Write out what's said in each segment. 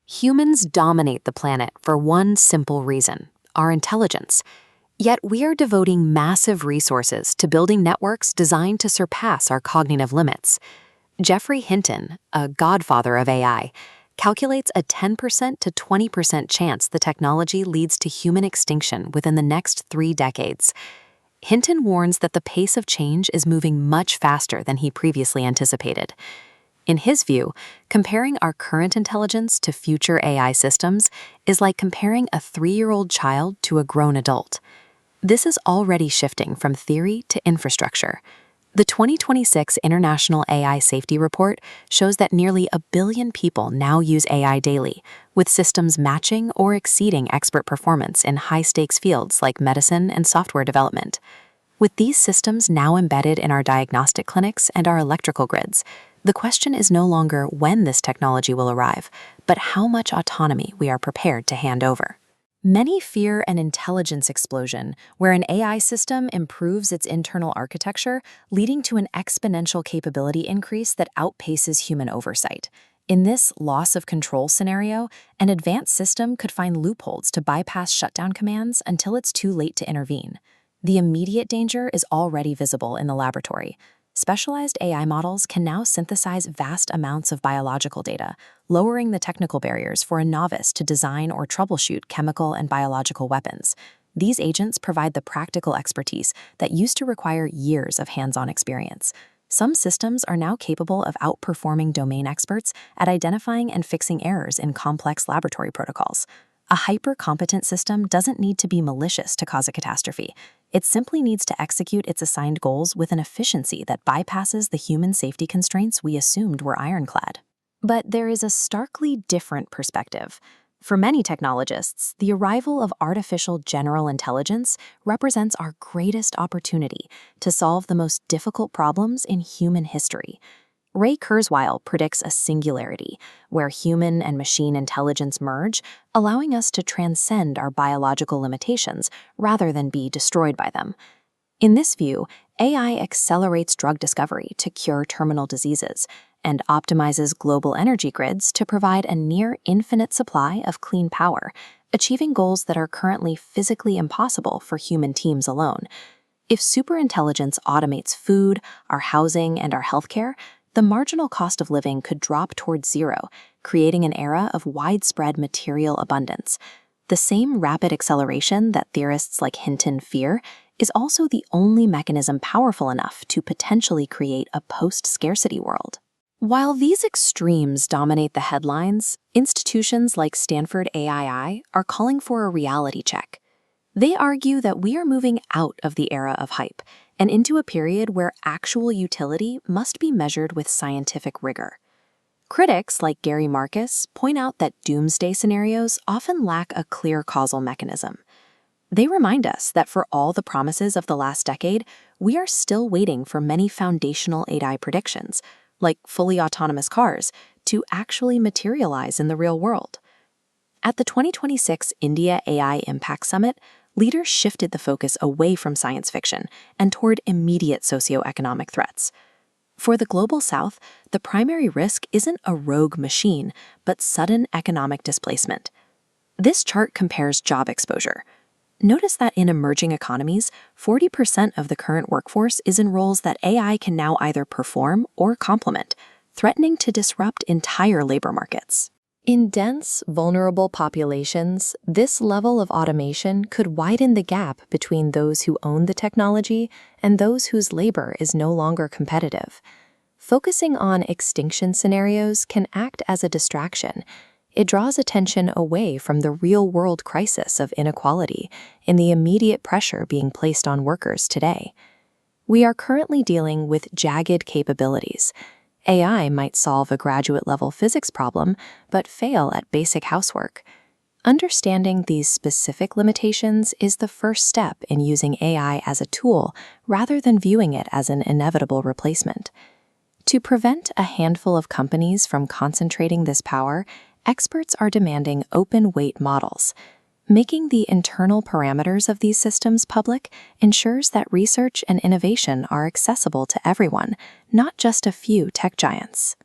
Humans dominate the planet for one simple reason: our intelligence. Yet we are devoting massive resources to building networks designed to surpass our cognitive limits. Geoffrey Hinton, a godfather of AI, calculates a 10% to 20% chance the technology leads to human extinction within the next 3 decades. Hinton warns that the pace of change is moving much faster than he previously anticipated. In his view, comparing our current intelligence to future AI systems is like comparing a 3-year-old child to a grown adult. This is already shifting from theory to infrastructure. The 2026 International AI Safety Report shows that nearly 1 billion people now use AI daily, with systems matching or exceeding expert performance in high-stakes fields like medicine and software development. With these systems now embedded in our diagnostic clinics and our electrical grids, the question is no longer when this technology will arrive, but how much autonomy we are prepared to hand over. Many fear an intelligence explosion, where an AI system improves its internal architecture, leading to an exponential capability increase that outpaces human oversight. In this loss of control scenario, an advanced system could find loopholes to bypass shutdown commands until it's too late to intervene. The immediate danger is already visible in the laboratory. Specialized AI models can now synthesize vast amounts of biological data, lowering the technical barriers for a novice to design or troubleshoot chemical and biological weapons. These agents provide the practical expertise that used to require years of hands-on experience. Some systems are now capable of outperforming domain experts at identifying and fixing errors in complex laboratory protocols. A hyper-competent system doesn't need to be malicious to cause a catastrophe. It simply needs to execute its assigned goals with an efficiency that bypasses the human safety constraints we assumed were ironclad. But there is a starkly different perspective. For many technologists, the arrival of artificial general intelligence represents our greatest opportunity to solve the most difficult problems in human history. Ray Kurzweil predicts a singularity, where human and machine intelligence merge, allowing us to transcend our biological limitations rather than be destroyed by them. In this view, AI accelerates drug discovery to cure terminal diseases and optimizes global energy grids to provide a near-infinite supply of clean power, achieving goals that are currently physically impossible for human teams alone. If superintelligence automates food, our housing, and our healthcare, the marginal cost of living could drop towards zero, creating an era of widespread material abundance. The same rapid acceleration that theorists like Hinton fear is also the only mechanism powerful enough to potentially create a post-scarcity world. While these extremes dominate the headlines, institutions like Stanford AII are calling for a reality check. They argue that we are moving out of the era of hype and into a period where actual utility must be measured with scientific rigor. Critics like Gary Marcus point out that doomsday scenarios often lack a clear causal mechanism. They remind us that for all the promises of the last decade, we are still waiting for many foundational AI predictions, like fully autonomous cars, to actually materialize in the real world. At the 2026 India AI Impact Summit, leaders shifted the focus away from science fiction and toward immediate socioeconomic threats. For the Global South, the primary risk isn't a rogue machine, but sudden economic displacement. This chart compares job exposure. Notice that in emerging economies, 40% of the current workforce is in roles that AI can now either perform or complement, threatening to disrupt entire labor markets. In dense, vulnerable populations, this level of automation could widen the gap between those who own the technology and those whose labor is no longer competitive. Focusing on extinction scenarios can act as a distraction. It draws attention away from the real-world crisis of inequality and the immediate pressure being placed on workers today. We are currently dealing with jagged capabilities. AI might solve a graduate-level physics problem, but fail at basic housework. Understanding these specific limitations is the first step in using AI as a tool rather than viewing it as an inevitable replacement. To prevent a handful of companies from concentrating this power, experts are demanding open-weight models. Making the internal parameters of these systems public ensures that research and innovation are accessible to everyone, not just a few tech giants.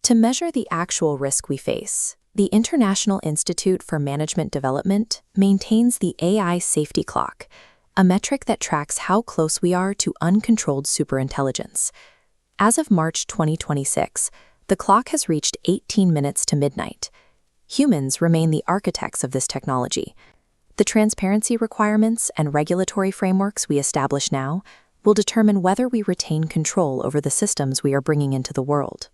To measure the actual risk we face, The International Institute for Management Development maintains the AI Safety Clock, a metric that tracks how close we are to uncontrolled superintelligence. As of March 2026, the clock has reached 18 minutes to midnight. Humans remain the architects of this technology. The transparency requirements and regulatory frameworks we establish now will determine whether we retain control over the systems we are bringing into the world.